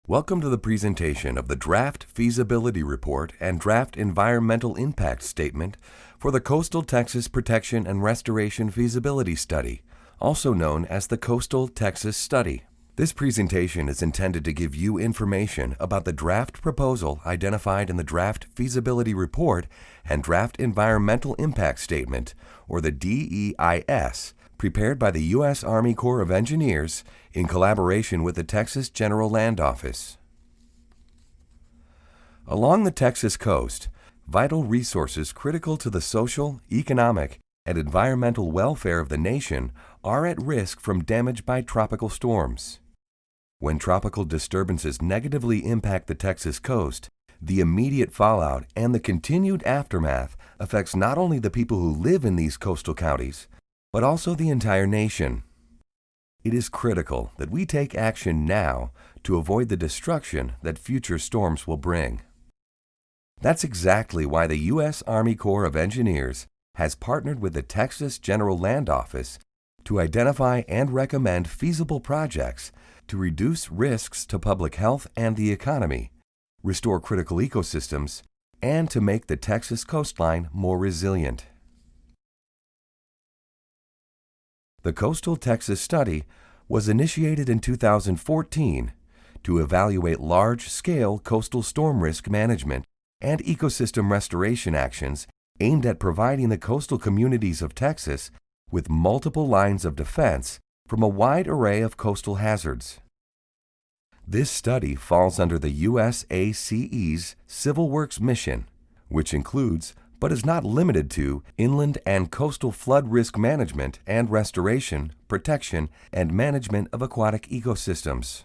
Welcome to the presentation of the Draft Feasibility Report and Draft Environmental Impact Statement for the Coastal Texas Protection and Restoration Feasibility Study, also known as the Coastal Texas Study. This presentation is intended to give you information about the draft proposal identified in the Draft Feasibility Report and Draft Environmental Impact Statement, or the DEIS, prepared by the U.S. Army Corps of Engineers in collaboration with the Texas General Land Office. Along the Texas coast, vital resources critical to the social, economic, and environmental welfare of the nation are at risk from damage by tropical storms. When tropical disturbances negatively impact the Texas coast, the immediate fallout and the continued aftermath affects not only the people who live in these coastal counties, but also the entire nation. It is critical that we take action now to avoid the destruction that future storms will bring. That's exactly why the U.S. Army Corps of Engineers has partnered with the Texas General Land Office to identify and recommend feasible projects to reduce risks to public health and the economy, restore critical ecosystems, and to make the Texas coastline more resilient. The Coastal Texas Study was initiated in 2014 to evaluate large-scale coastal storm risk management and ecosystem restoration actions aimed at providing the coastal communities of Texas with multiple lines of defense from a wide array of coastal hazards. This study falls under the USACE's Civil Works mission, which includes but is not limited to inland and coastal flood risk management and restoration, protection, and management of aquatic ecosystems.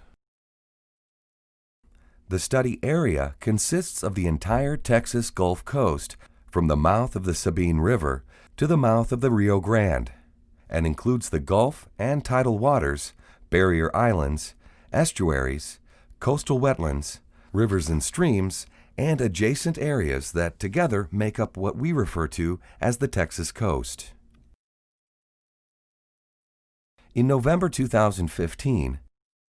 The study area consists of the entire Texas Gulf Coast from the mouth of the Sabine River to the mouth of the Rio Grande, and includes the Gulf and tidal waters, barrier islands, estuaries, coastal wetlands, rivers and streams, and adjacent areas that together make up what we refer to as the Texas coast. In November 2015,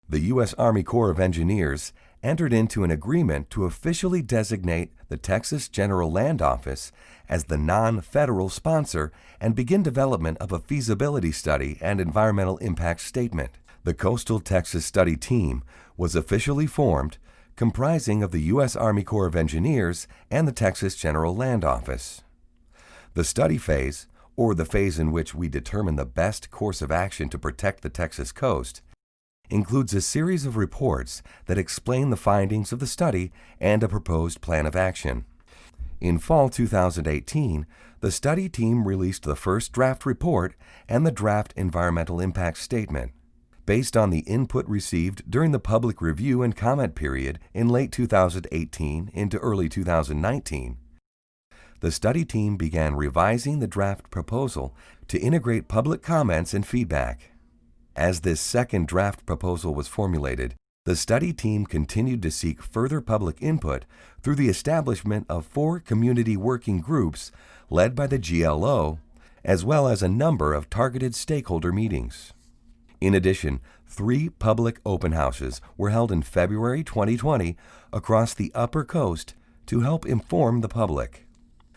the U.S. Army Corps of Engineers entered into an agreement to officially designate the Texas General Land Office as the non-federal sponsor and begin development of a feasibility study and environmental impact statement. The Coastal Texas Study Team was officially formed, comprising of the U.S. Army Corps of Engineers and the Texas General Land Office. The study phase, or the phase in which we determine the best course of action to protect the Texas coast, includes a series of reports that explain the findings of the study and a proposed plan of action. In fall 2018, the study team released the first draft report and the draft environmental impact statement. Based on the input received during the public review and comment period in late 2018 into early 2019, the study team began revising the draft proposal to integrate public comments and feedback. As this second draft proposal was formulated, the study team continued to seek further public input through the establishment of 4 community working groups led by the GLO, as well as a number of targeted stakeholder meetings. In addition, 3 public open houses were held in February 2020 across the Upper Coast to help inform the public.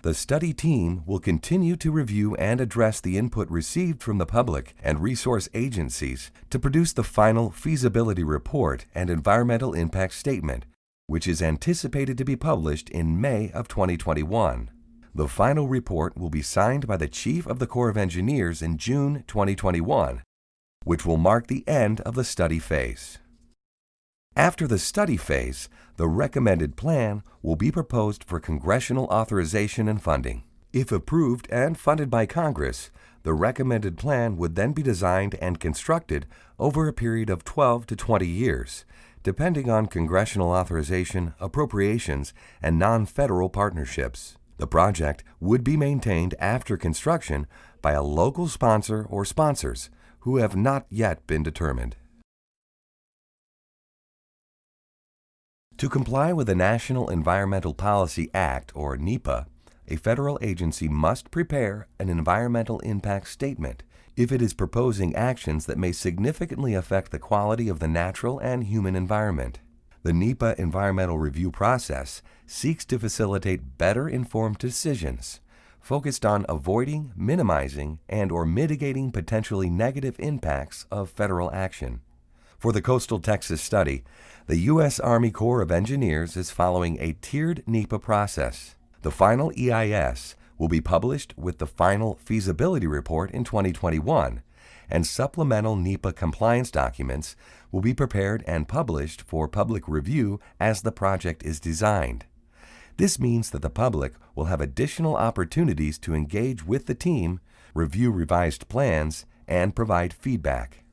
The study team will continue to review and address the input received from the public and resource agencies to produce the final feasibility report and environmental impact statement, which is anticipated to be published in May of 2021. The final report will be signed by the Chief of the Corps of Engineers in June 2021, which will mark the end of the study phase. After the study phase, the recommended plan will be proposed for congressional authorization and funding. If approved and funded by Congress, the recommended plan would then be designed and constructed over a period of 12 to 20 years, depending on congressional authorization, appropriations, and non-federal partnerships. The project would be maintained after construction by a local sponsor or sponsors who have not yet been determined. To comply with the National Environmental Policy Act, or NEPA, a federal agency must prepare an environmental impact statement if it is proposing actions that may significantly affect the quality of the natural and human environment. The NEPA environmental review process seeks to facilitate better informed decisions focused on avoiding, minimizing, and/or mitigating potentially negative impacts of federal action. For the Coastal Texas study, the U.S. Army Corps of Engineers is following a tiered NEPA process. The final EIS will be published with the final feasibility report in 2021, and supplemental NEPA compliance documents will be prepared and published for public review as the project is designed. This means that the public will have additional opportunities to engage with the team, review revised plans, and provide feedback.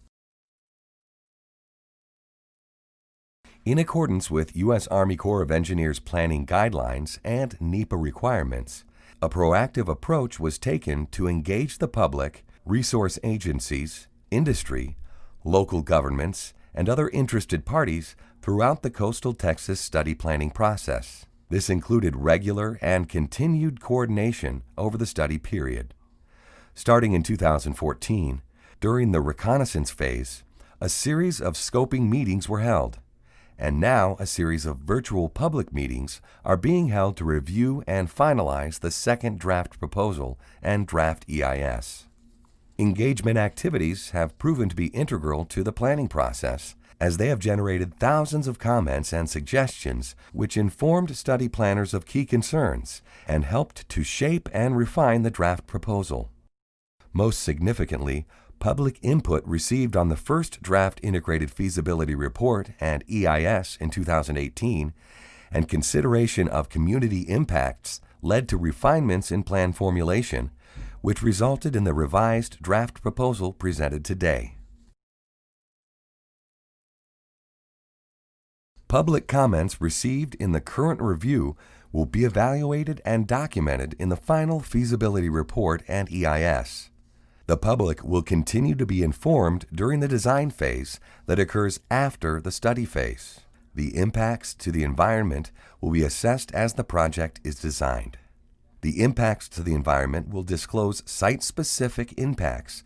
In accordance with U.S. Army Corps of Engineers planning guidelines and NEPA requirements, a proactive approach was taken to engage the public, resource agencies, industry, local governments, and other interested parties throughout the Coastal Texas study planning process. This included regular and continued coordination over the study period. Starting in 2014, during the reconnaissance phase, a series of scoping meetings were held, and now a series of virtual public meetings are being held to review and finalize the second draft proposal and draft EIS. Engagement activities have proven to be integral to the planning process, as they have generated thousands of comments and suggestions which informed study planners of key concerns and helped to shape and refine the draft proposal. Most significantly, public input received on the first draft integrated feasibility report and EIS in 2018 and consideration of community impacts led to refinements in plan formulation, which resulted in the revised draft proposal presented today. Public comments received in the current review will be evaluated and documented in the final feasibility report and EIS. The public will continue to be informed during the design phase that occurs after the study phase. The impacts to the environment will be assessed as the project is designed. The impacts to the environment will disclose site-specific impacts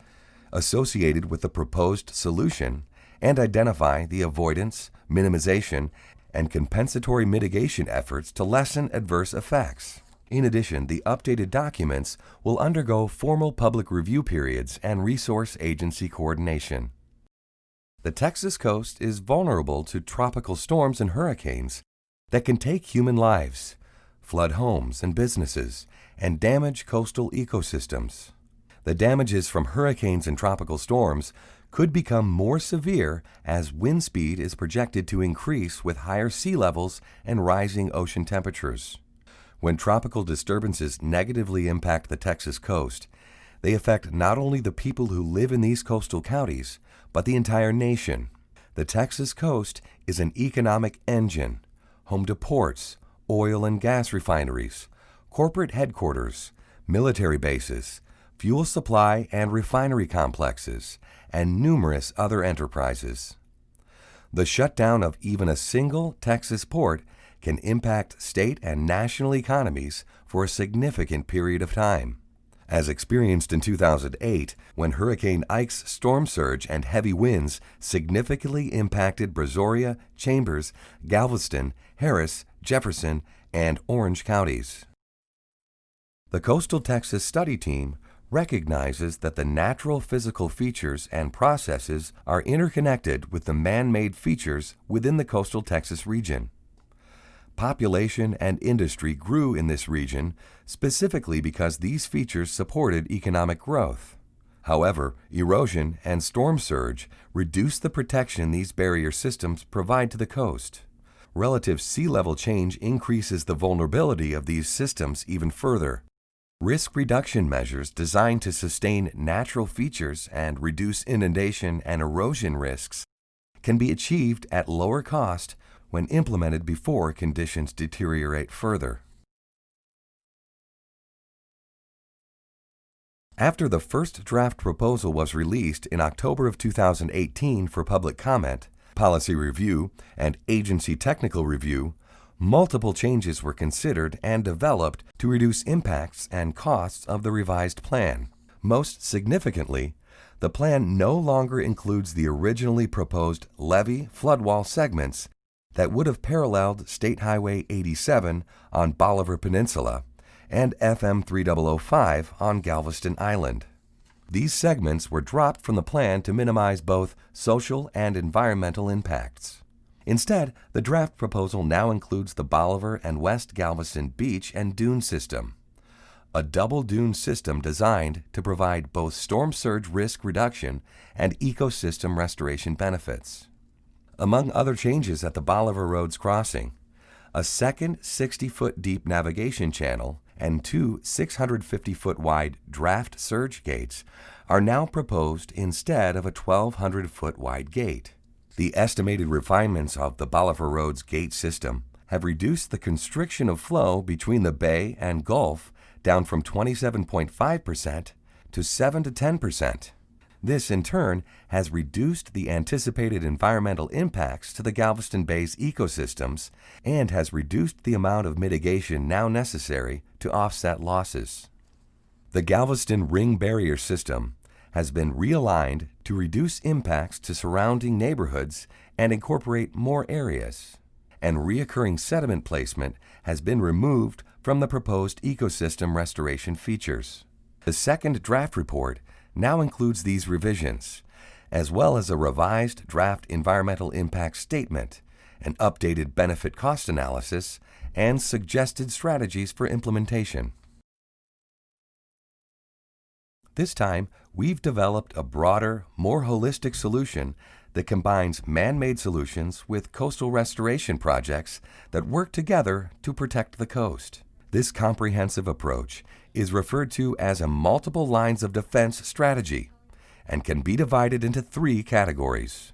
associated with the proposed solution and identify the avoidance, minimization, and compensatory mitigation efforts to lessen adverse effects. In addition, the updated documents will undergo formal public review periods and resource agency coordination. The Texas coast is vulnerable to tropical storms and hurricanes that can take human lives, flood homes and businesses, and damage coastal ecosystems. The damages from hurricanes and tropical storms could become more severe as wind speed is projected to increase with higher sea levels and rising ocean temperatures. When tropical disturbances negatively impact the Texas coast, they affect not only the people who live in these coastal counties, but the entire nation. The Texas coast is an economic engine, home to ports, oil and gas refineries, corporate headquarters, military bases, fuel supply and refinery complexes, and numerous other enterprises. The shutdown of even a single Texas port can impact state and national economies for a significant period of time. As experienced in 2008, when Hurricane Ike's storm surge and heavy winds significantly impacted Brazoria, Chambers, Galveston, Harris, Jefferson, and Orange counties. The Coastal Texas Study Team recognizes that the natural physical features and processes are interconnected with the man-made features within the Coastal Texas region. Population and industry grew in this region specifically because these features supported economic growth. However, erosion and storm surge reduce the protection these barrier systems provide to the coast. Relative sea level change increases the vulnerability of these systems even further. Risk reduction measures designed to sustain natural features and reduce inundation and erosion risks can be achieved at lower cost when implemented before conditions deteriorate further. After the first draft proposal was released in October of 2018 for public comment, policy review, and agency technical review, multiple changes were considered and developed to reduce impacts and costs of the revised plan. Most significantly, the plan no longer includes the originally proposed levee floodwall segments that would have paralleled State Highway 87 on Bolivar Peninsula and FM 3005 on Galveston Island. These segments were dropped from the plan to minimize both social and environmental impacts. Instead, the draft proposal now includes the Bolivar and West Galveston beach and dune system, a double dune system designed to provide both storm surge risk reduction and ecosystem restoration benefits. Among other changes at the Bolivar Roads crossing, a second 60-foot deep navigation channel and two 650-foot wide draft surge gates are now proposed instead of a 1,200-foot wide gate. The estimated refinements of the Bolivar Roads gate system have reduced the constriction of flow between the bay and Gulf down from 27.5% to 7 to 10%. This, in turn, has reduced the anticipated environmental impacts to the Galveston Bay's ecosystems and has reduced the amount of mitigation now necessary to offset losses. The Galveston Ring Barrier System has been realigned to reduce impacts to surrounding neighborhoods and incorporate more areas, and reoccurring sediment placement has been removed from the proposed ecosystem restoration features. The second draft report now includes these revisions, as well as a revised draft environmental impact statement, an updated benefit cost analysis, and suggested strategies for implementation. This time, we've developed a broader, more holistic solution that combines man-made solutions with coastal restoration projects that work together to protect the coast. This comprehensive approach is referred to as a multiple lines of defense strategy and can be divided into three categories.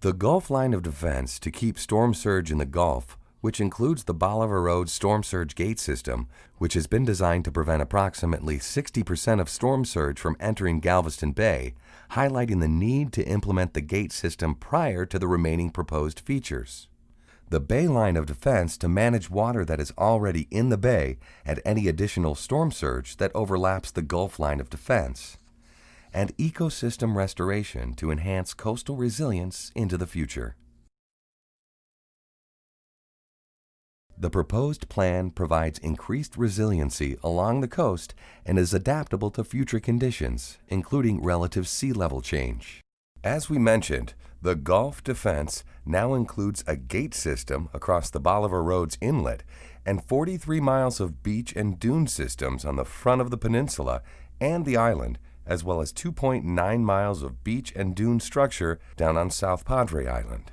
The Gulf line of defense to keep storm surge in the Gulf, which includes the Bolivar Roads storm surge gate system, which has been designed to prevent approximately 60% of storm surge from entering Galveston Bay, highlighting the need to implement the gate system prior to the remaining proposed features. The Bay line of defense to manage water that is already in the bay and any additional storm surge that overlaps the Gulf line of defense, and ecosystem restoration to enhance coastal resilience into the future. The proposed plan provides increased resiliency along the coast and is adaptable to future conditions, including relative sea level change. As we mentioned, the Gulf Defense now includes a gate system across the Bolivar Roads Inlet and 43 miles of beach and dune systems on the front of the peninsula and the island, as well as 2.9 miles of beach and dune structure down on South Padre Island.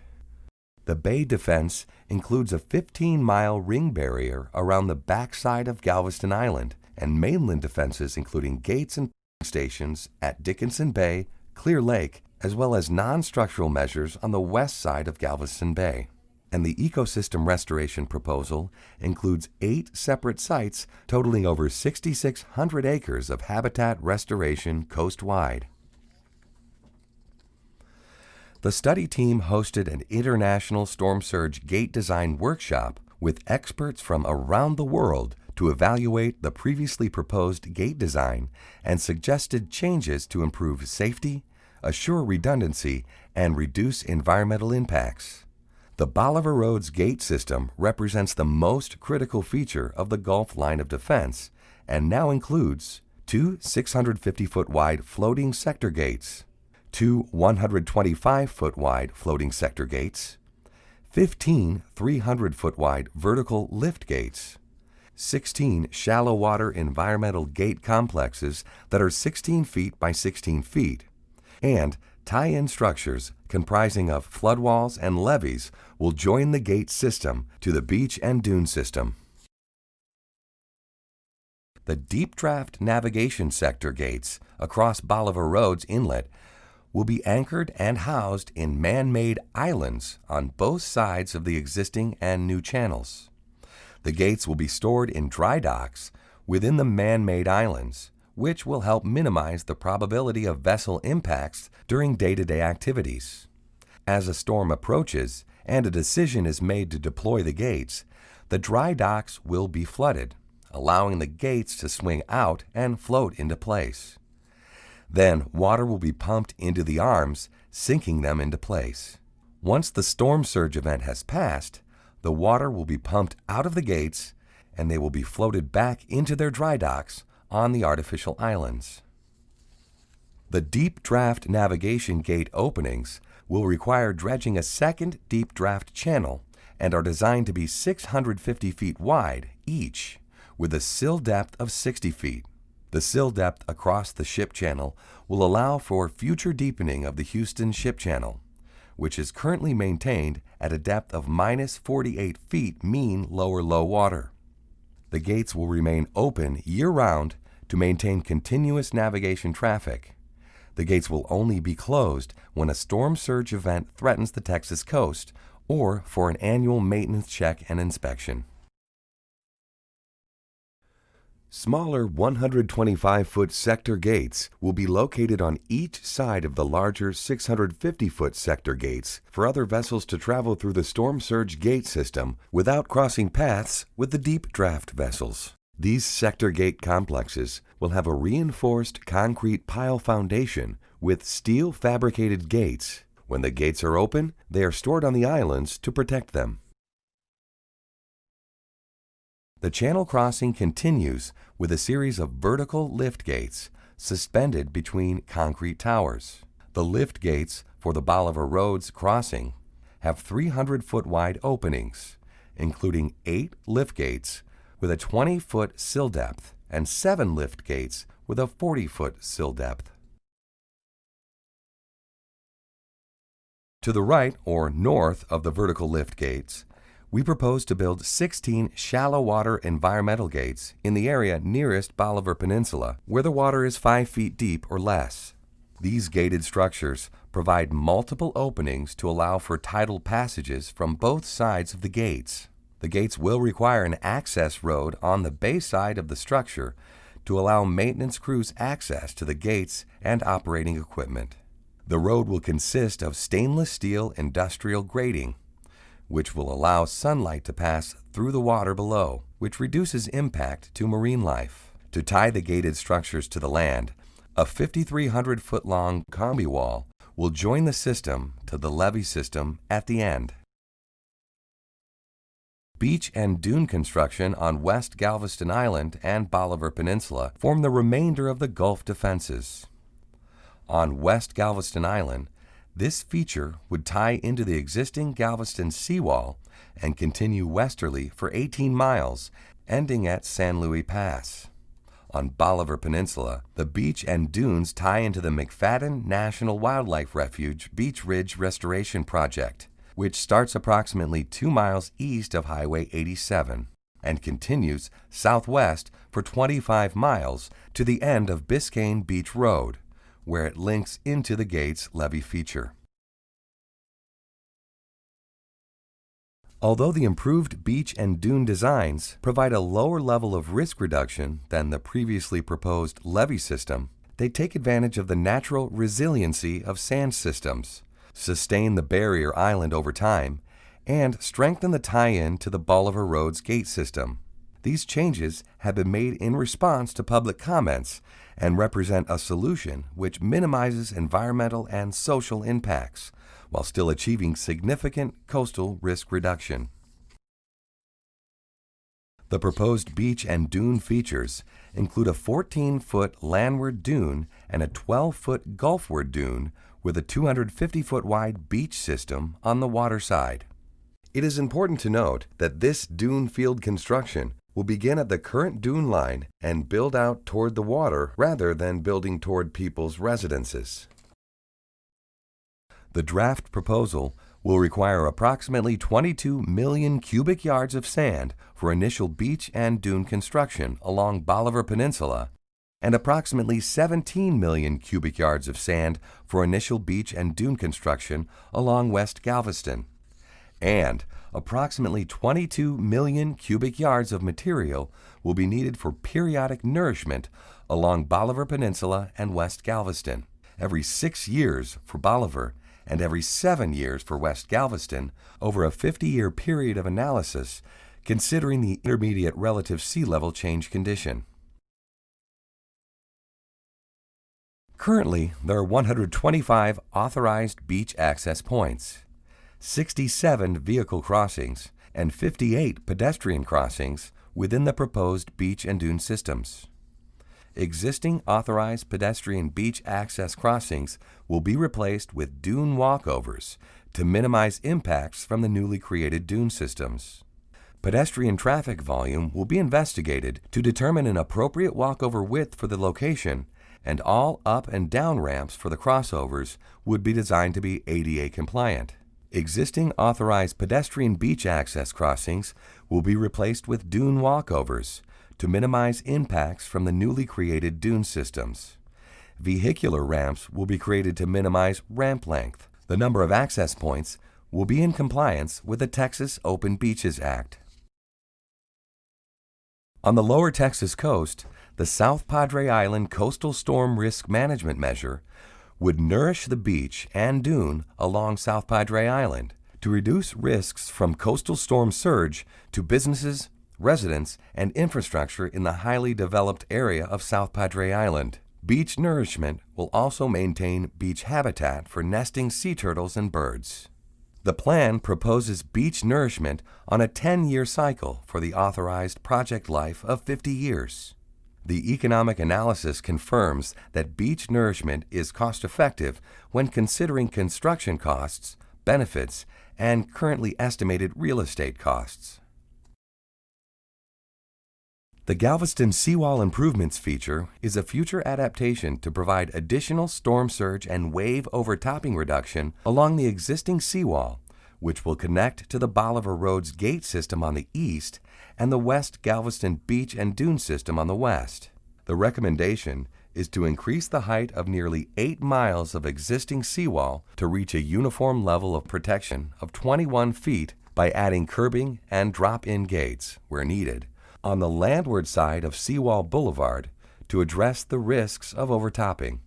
The Bay Defense includes a 15-mile ring barrier around the backside of Galveston Island and mainland defenses including gates and stations at Dickinson Bay, Clear Lake, as well as non-structural measures on the west side of Galveston Bay. And the ecosystem restoration proposal includes 8 separate sites totaling over 6,600 acres of habitat restoration coast-wide. The study team hosted an international storm surge gate design workshop with experts from around the world to evaluate the previously proposed gate design and suggested changes to improve safety, assure redundancy, and reduce environmental impacts. The Bolivar Roads gate system represents the most critical feature of the Gulf line of defense and now includes 2 650-foot wide floating sector gates, 2 125-foot wide floating sector gates, 15 300-foot wide vertical lift gates, 16 shallow water environmental gate complexes that are 16 feet by 16 feet, and tie-in structures comprising of flood walls and levees will join the gate system to the beach and dune system. The deep draft navigation sector gates across Bolivar Roads Inlet will be anchored and housed in man-made islands on both sides of the existing and new channels. The gates will be stored in dry docks within the man-made islands, which will help minimize the probability of vessel impacts during day-to-day activities. As a storm approaches and a decision is made to deploy the gates, the dry docks will be flooded, allowing the gates to swing out and float into place. Then water will be pumped into the arms, sinking them into place. Once the storm surge event has passed, the water will be pumped out of the gates and they will be floated back into their dry docks on the artificial islands. The deep draft navigation gate openings will require dredging a second deep draft channel and are designed to be 650 feet wide each, with a sill depth of 60 feet. The sill depth across the ship channel will allow for future deepening of the Houston Ship Channel, which is currently maintained at a depth of minus 48 feet mean lower low water. The gates will remain open year-round to maintain continuous navigation traffic. The gates will only be closed when a storm surge event threatens the Texas coast or for an annual maintenance check and inspection. Smaller 125-foot sector gates will be located on each side of the larger 650-foot sector gates for other vessels to travel through the storm surge gate system without crossing paths with the deep draft vessels. These sector gate complexes will have a reinforced concrete pile foundation with steel fabricated gates. When the gates are open, they are stored on the islands to protect them. The channel crossing continues with a series of vertical lift gates suspended between concrete towers. The lift gates for the Bolivar Roads crossing have 300-foot wide openings, including 8 lift gates with a 20-foot sill depth and 7 lift gates with a 40-foot sill depth. To the right or north of the vertical lift gates, we propose to build 16 shallow water environmental gates in the area nearest Bolivar Peninsula, where the water is 5 feet deep or less. These gated structures provide multiple openings to allow for tidal passages from both sides of the gates. The gates will require an access road on the bay side of the structure to allow maintenance crews access to the gates and operating equipment. The road will consist of stainless steel industrial grating, which will allow sunlight to pass through the water below, which reduces impact to marine life. To tie the gated structures to the land, a 5,300-foot-long combi wall will join the system to the levee system at the end. Beach and dune construction on West Galveston Island and Bolivar Peninsula form the remainder of the Gulf defenses. On West Galveston Island, this feature would tie into the existing Galveston seawall and continue westerly for 18 miles, ending at San Luis Pass. On Bolivar Peninsula, the beach and dunes tie into the McFadden National Wildlife Refuge Beach Ridge Restoration Project, which starts approximately 2 miles east of Highway 87 and continues southwest for 25 miles to the end of Biscayne Beach Road, where it links into the gate's levee feature. Although the improved beach and dune designs provide a lower level of risk reduction than the previously proposed levee system, they take advantage of the natural resiliency of sand systems, sustain the barrier island over time, and strengthen the tie-in to the Bolivar Roads gate system. These changes have been made in response to public comments and represent a solution which minimizes environmental and social impacts while still achieving significant coastal risk reduction. The proposed beach and dune features include a 14-foot landward dune and a 12-foot gulfward dune with a 250-foot wide beach system on the water side. It is important to note that this dune field construction will begin at the current dune line and build out toward the water rather than building toward people's residences. The draft proposal will require approximately 22 million cubic yards of sand for initial beach and dune construction along Bolivar Peninsula and approximately 17 million cubic yards of sand for initial beach and dune construction along West Galveston, and approximately 22 million cubic yards of material will be needed for periodic nourishment along Bolivar Peninsula and West Galveston, every 6 years for Bolivar and every 7 years for West Galveston over a 50-year period of analysis considering the intermediate relative sea level change condition. Currently, there are 125 authorized beach access points. 67 vehicle crossings, and 58 pedestrian crossings within the proposed beach and dune systems. Existing authorized pedestrian beach access crossings will be replaced with dune walkovers to minimize impacts from the newly created dune systems. Pedestrian traffic volume will be investigated to determine an appropriate walkover width for the location, and all up and down ramps for the crossovers would be designed to be ADA compliant. Existing authorized pedestrian beach access crossings will be replaced with dune walkovers to minimize impacts from the newly created dune systems. Vehicular ramps will be created to minimize ramp length. The number of access points will be in compliance with the Texas Open Beaches Act. On the lower Texas coast, the South Padre Island Coastal Storm Risk Management Measure would nourish the beach and dune along South Padre Island to reduce risks from coastal storm surge to businesses, residents, and infrastructure in the highly developed area of South Padre Island. Beach nourishment will also maintain beach habitat for nesting sea turtles and birds. The plan proposes beach nourishment on a 10-year cycle for the authorized project life of 50 years. The economic analysis confirms that beach nourishment is cost-effective when considering construction costs, benefits, and currently estimated real estate costs. The Galveston Seawall Improvements feature is a future adaptation to provide additional storm surge and wave overtopping reduction along the existing seawall, which will connect to the Bolivar Roads gate system on the east and the West Galveston Beach and Dune system on the west. The recommendation is to increase the height of nearly 8 miles of existing seawall to reach a uniform level of protection of 21 feet by adding curbing and drop-in gates, where needed, on the landward side of Seawall Boulevard to address the risks of overtopping.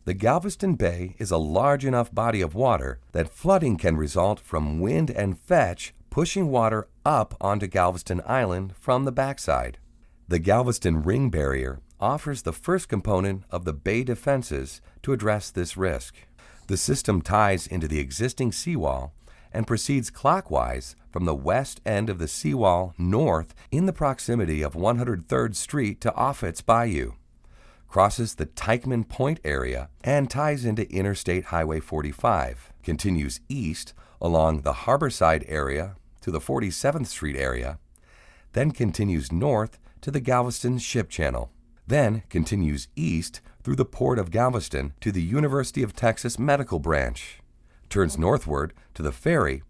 The Galveston Bay is a large enough body of water that flooding can result from wind and fetch pushing water up onto Galveston Island from the backside. The Galveston Ring Barrier offers the first component of the bay defenses to address this risk. The system ties into the existing seawall and proceeds clockwise from the west end of the seawall north in the proximity of 103rd Street to Offit's Bayou, crosses the Teichman Point area, and ties into Interstate Highway 45, continues east along the Harborside area to the 47th Street area, then continues north to the Galveston Ship Channel, then continues east through the Port of Galveston to the University of Texas Medical Branch, turns northward to the ferry,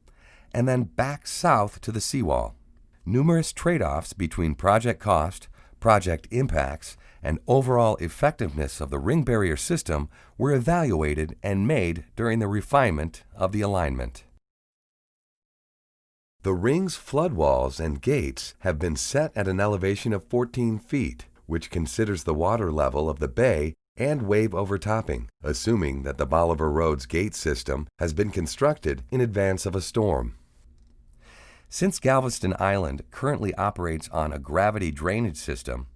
and then back south to the seawall. Numerous trade-offs between project cost, project impacts, and overall effectiveness of the ring barrier system were evaluated and made during the refinement of the alignment. The ring's floodwalls and gates have been set at an elevation of 14 feet, which considers the water level of the bay and wave overtopping, assuming that the Bolivar Roads gate system has been constructed in advance of a storm. Since Galveston Island currently operates on a gravity drainage system,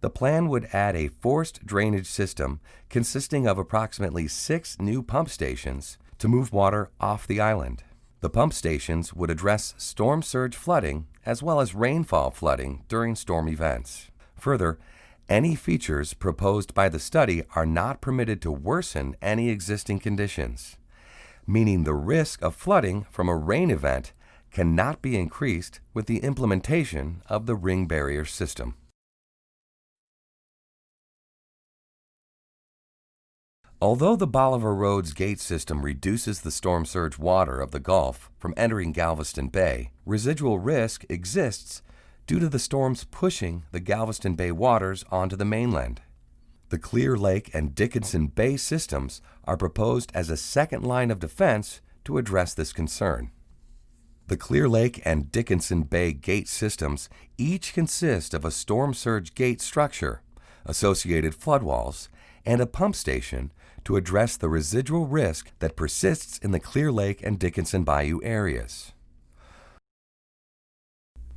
the plan would add a forced drainage system consisting of approximately 6 new pump stations to move water off the island. The pump stations would address storm surge flooding as well as rainfall flooding during storm events. Further, any features proposed by the study are not permitted to worsen any existing conditions, meaning the risk of flooding from a rain event cannot be increased with the implementation of the ring barrier system. Although the Bolivar Roads gate system reduces the storm surge water of the Gulf from entering Galveston Bay, residual risk exists due to the storms pushing the Galveston Bay waters onto the mainland. The Clear Lake and Dickinson Bay systems are proposed as a second line of defense to address this concern. The Clear Lake and Dickinson Bay gate systems each consist of a storm surge gate structure, associated floodwalls, and a pump station to address the residual risk that persists in the Clear Lake and Dickinson Bayou areas.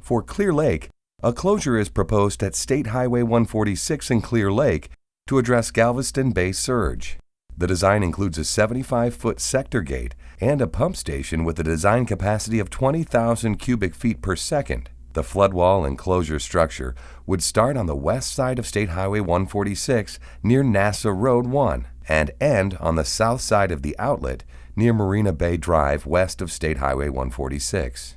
For Clear Lake, a closure is proposed at State Highway 146 in Clear Lake to address Galveston Bay surge. The design includes a 75-foot sector gate and a pump station with a design capacity of 20,000 cubic feet per second. The flood wall enclosure structure would start on the west side of State Highway 146 near NASA Road 1 and end on the south side of the outlet near Marina Bay Drive west of State Highway 146.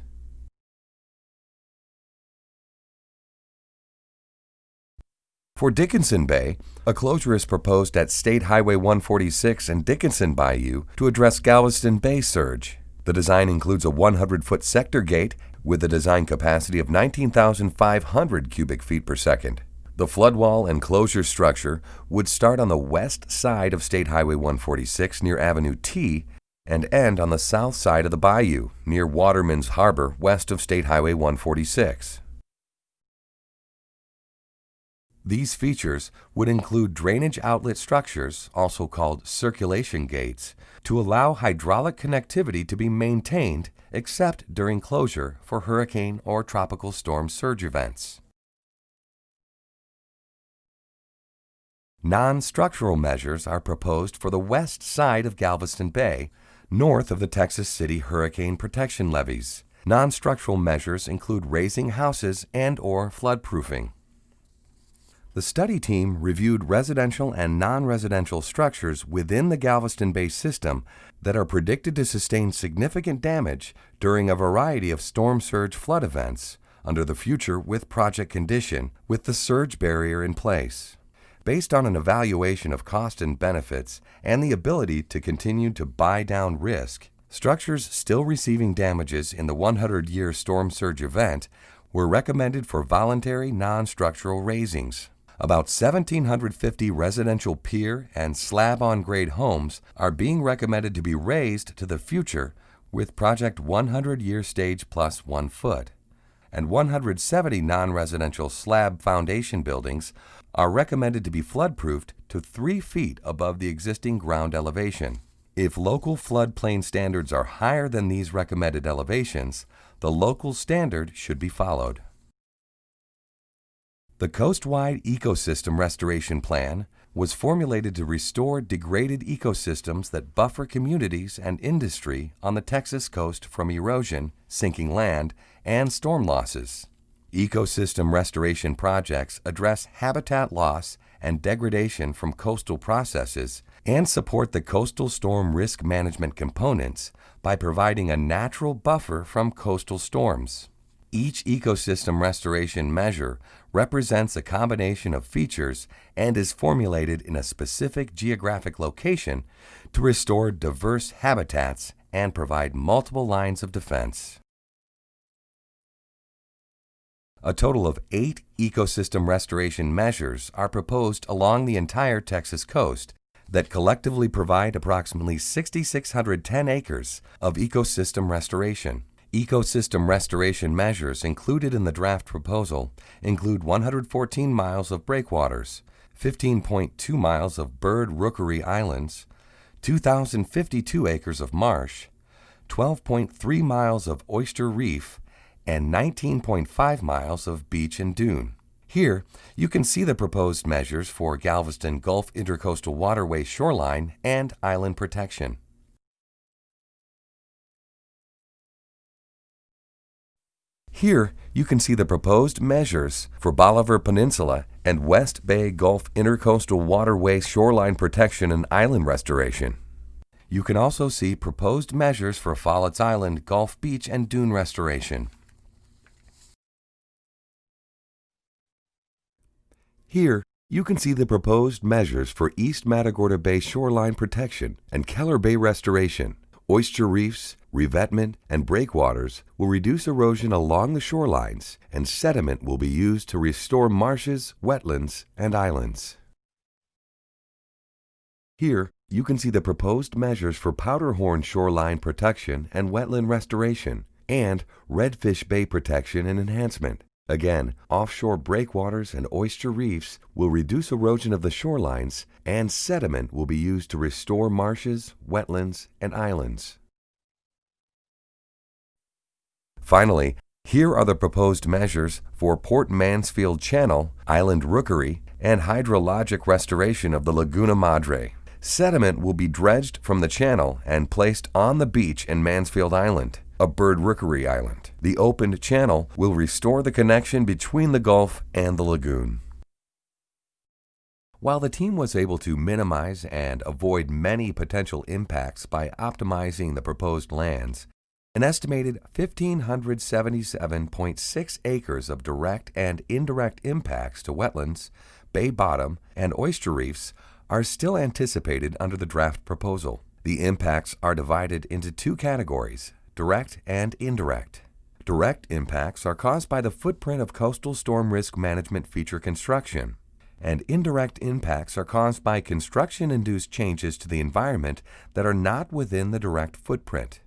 For Dickinson Bay, a closure is proposed at State Highway 146 and Dickinson Bayou to address Galveston Bay surge. The design includes a 100-foot sector gate with a design capacity of 19,500 cubic feet per second. The flood wall enclosure structure would start on the west side of State Highway 146 near Avenue T and end on the south side of the bayou near Waterman's Harbor west of State Highway 146. These features would include drainage outlet structures, also called circulation gates, to allow hydraulic connectivity to be maintained except during closure for hurricane or tropical storm surge events. Non-structural measures are proposed for the west side of Galveston Bay, north of the Texas City Hurricane Protection Levees. Non-structural measures include raising houses and/or floodproofing. The study team reviewed residential and non-residential structures within the Galveston Bay system that are predicted to sustain significant damage during a variety of storm surge flood events under the future with project condition with the surge barrier in place. Based on an evaluation of cost and benefits and the ability to continue to buy down risk, structures still receiving damages in the 100-year storm surge event were recommended for voluntary non-structural raisings. About 1,750 residential pier and slab-on-grade homes are being recommended to be raised to the future with Project 100-year stage plus 1 foot, and 170 non-residential slab foundation buildings are recommended to be floodproofed to 3 feet above the existing ground elevation. If local floodplain standards are higher than these recommended elevations, the local standard should be followed. The Coastwide Ecosystem Restoration Plan was formulated to restore degraded ecosystems that buffer communities and industry on the Texas coast from erosion, sinking land, and storm losses. Ecosystem restoration projects address habitat loss and degradation from coastal processes and support the coastal storm risk management components by providing a natural buffer from coastal storms. Each ecosystem restoration measure represents a combination of features and is formulated in a specific geographic location to restore diverse habitats and provide multiple lines of defense. A total of 8 ecosystem restoration measures are proposed along the entire Texas coast that collectively provide approximately 6,610 acres of ecosystem restoration. Ecosystem restoration measures included in the draft proposal include 114 miles of breakwaters, 15.2 miles of bird rookery islands, 2,052 acres of marsh, 12.3 miles of oyster reef, and 19.5 miles of beach and dune. Here, you can see the proposed measures for Galveston Gulf Intercoastal Waterway shoreline and island protection. Here, you can see the proposed measures for Bolivar Peninsula and West Bay Gulf Intercoastal Waterway shoreline protection and island restoration. You can also see proposed measures for Follett's Island, Gulf Beach, and dune restoration. Here, you can see the proposed measures for East Matagorda Bay shoreline protection and Keller Bay restoration. Oyster reefs, revetment, and breakwaters will reduce erosion along the shorelines, and sediment will be used to restore marshes, wetlands, and islands. Here, you can see the proposed measures for Powderhorn shoreline protection and wetland restoration, and Redfish Bay protection and enhancement. Again, offshore breakwaters and oyster reefs will reduce erosion of the shorelines, and sediment will be used to restore marshes, wetlands, and islands. Finally, here are the proposed measures for Port Mansfield Channel, island rookery, and hydrologic restoration of the Laguna Madre. Sediment will be dredged from the channel and placed on the beach in Mansfield Island, a bird rookery island. The opened channel will restore the connection between the Gulf and the lagoon. While the team was able to minimize and avoid many potential impacts by optimizing the proposed lands, an estimated 1,577.6 acres of direct and indirect impacts to wetlands, bay bottom, and oyster reefs are still anticipated under the draft proposal. The impacts are divided into two categories, direct and indirect. Direct impacts are caused by the footprint of coastal storm risk management feature construction, and indirect impacts are caused by construction-induced changes to the environment that are not within the direct footprint.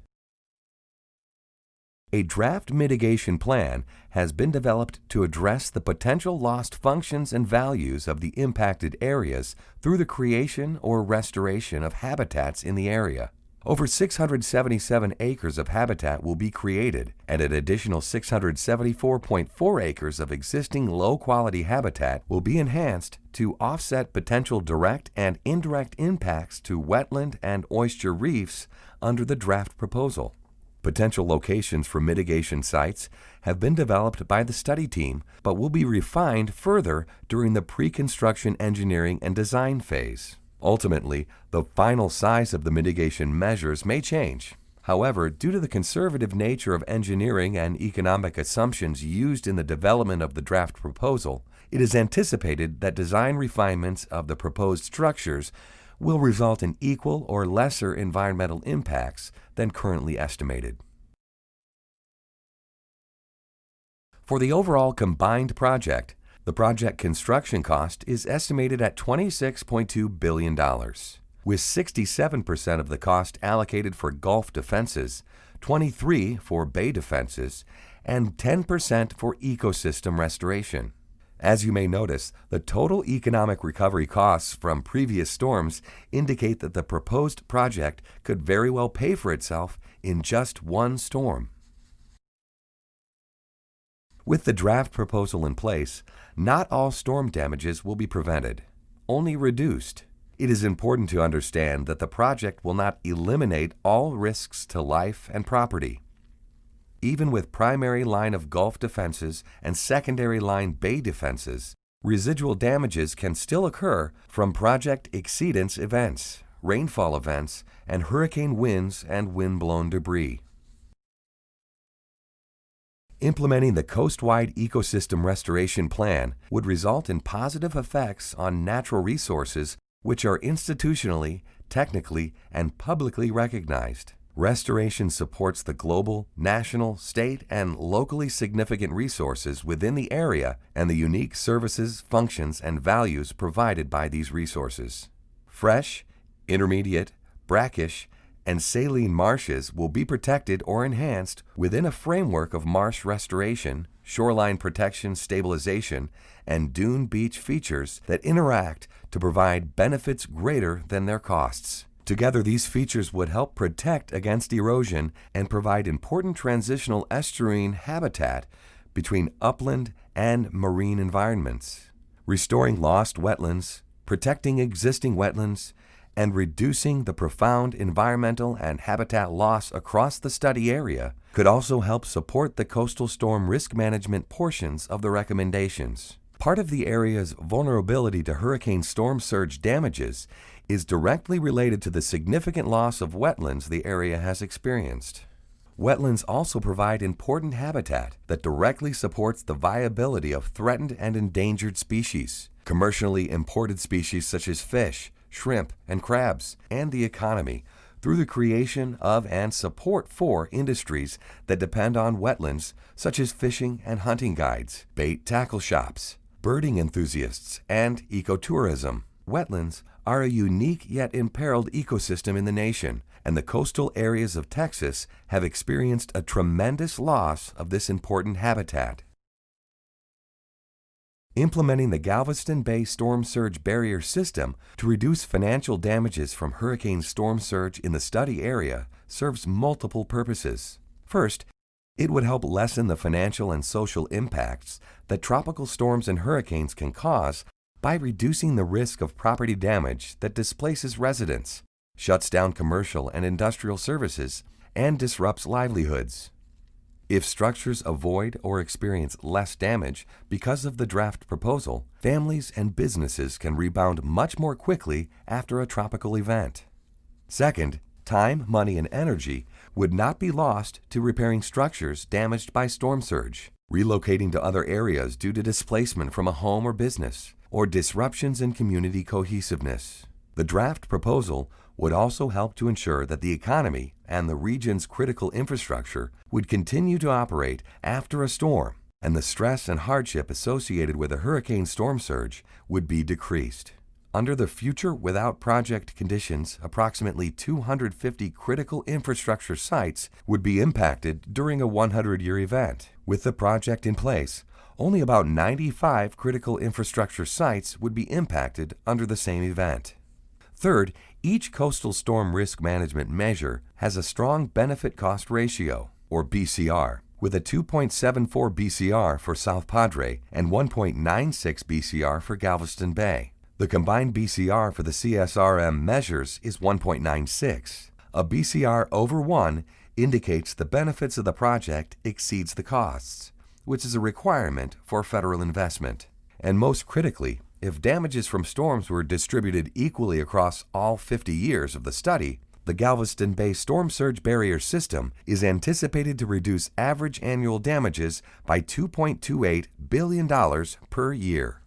A draft mitigation plan has been developed to address the potential lost functions and values of the impacted areas through the creation or restoration of habitats in the area. Over 677 acres of habitat will be created, and an additional 674.4 acres of existing low-quality habitat will be enhanced to offset potential direct and indirect impacts to wetland and oyster reefs under the draft proposal. Potential locations for mitigation sites have been developed by the study team, but will be refined further during the pre-construction engineering and design phase. Ultimately, the final size of the mitigation measures may change. However, due to the conservative nature of engineering and economic assumptions used in the development of the draft proposal, it is anticipated that design refinements of the proposed structures will result in equal or lesser environmental impacts than currently estimated. For the overall combined project, the project construction cost is estimated at $26.2 billion, with 67% of the cost allocated for Gulf defenses, 23% for bay defenses, and 10% for ecosystem restoration. As you may notice, the total economic recovery costs from previous storms indicate that the proposed project could very well pay for itself in just one storm. With the draft proposal in place, not all storm damages will be prevented, only reduced. It is important to understand that the project will not eliminate all risks to life and property. Even with primary line of Gulf defenses and secondary line bay defenses, residual damages can still occur from project exceedance events, rainfall events, and hurricane winds and wind-blown debris. Implementing the coast-wide ecosystem restoration plan would result in positive effects on natural resources which are institutionally, technically, and publicly recognized. Restoration supports the global, national, state, and locally significant resources within the area and the unique services, functions, and values provided by these resources. Fresh, intermediate, brackish, and saline marshes will be protected or enhanced within a framework of marsh restoration, shoreline protection stabilization, and dune beach features that interact to provide benefits greater than their costs. Together, these features would help protect against erosion and provide important transitional estuarine habitat between upland and marine environments, restoring lost wetlands, protecting existing wetlands, and reducing the profound environmental and habitat loss across the study area could also help support the coastal storm risk management portions of the recommendations. Part of the area's vulnerability to hurricane storm surge damages is directly related to the significant loss of wetlands the area has experienced. Wetlands also provide important habitat that directly supports the viability of threatened and endangered species, commercially imported species such as fish, shrimp, and crabs, and the economy through the creation of and support for industries that depend on wetlands such as fishing and hunting guides, bait tackle shops, birding enthusiasts, and ecotourism. Wetlands are a unique yet imperiled ecosystem in the nation, and the coastal areas of Texas have experienced a tremendous loss of this important habitat. Implementing the Galveston Bay Storm Surge Barrier System to reduce financial damages from hurricane storm surge in the study area serves multiple purposes. First, it would help lessen the financial and social impacts that tropical storms and hurricanes can cause by reducing the risk of property damage that displaces residents, shuts down commercial and industrial services, and disrupts livelihoods. If structures avoid or experience less damage because of the draft proposal, families and businesses can rebound much more quickly after a tropical event. Second, time, money, and energy would not be lost to repairing structures damaged by storm surge, relocating to other areas due to displacement from a home or business, or disruptions in community cohesiveness. The draft proposal would also help to ensure that the economy and the region's critical infrastructure would continue to operate after a storm, and the stress and hardship associated with a hurricane storm surge would be decreased. Under the Future Without Project conditions, approximately 250 critical infrastructure sites would be impacted during a 100-year event. With the project in place, only about 95 critical infrastructure sites would be impacted under the same event. Third, each coastal storm risk management measure has a strong benefit-cost ratio, or BCR, with a 2.74 BCR for South Padre and 1.96 BCR for Galveston Bay. The combined BCR for the CSRM measures is 1.96. A BCR over 1 indicates the benefits of the project exceeds the costs, which is a requirement for federal investment. And most critically, if damages from storms were distributed equally across all 50 years of the study, the Galveston Bay Storm Surge Barrier System is anticipated to reduce average annual damages by $2.28 billion per year.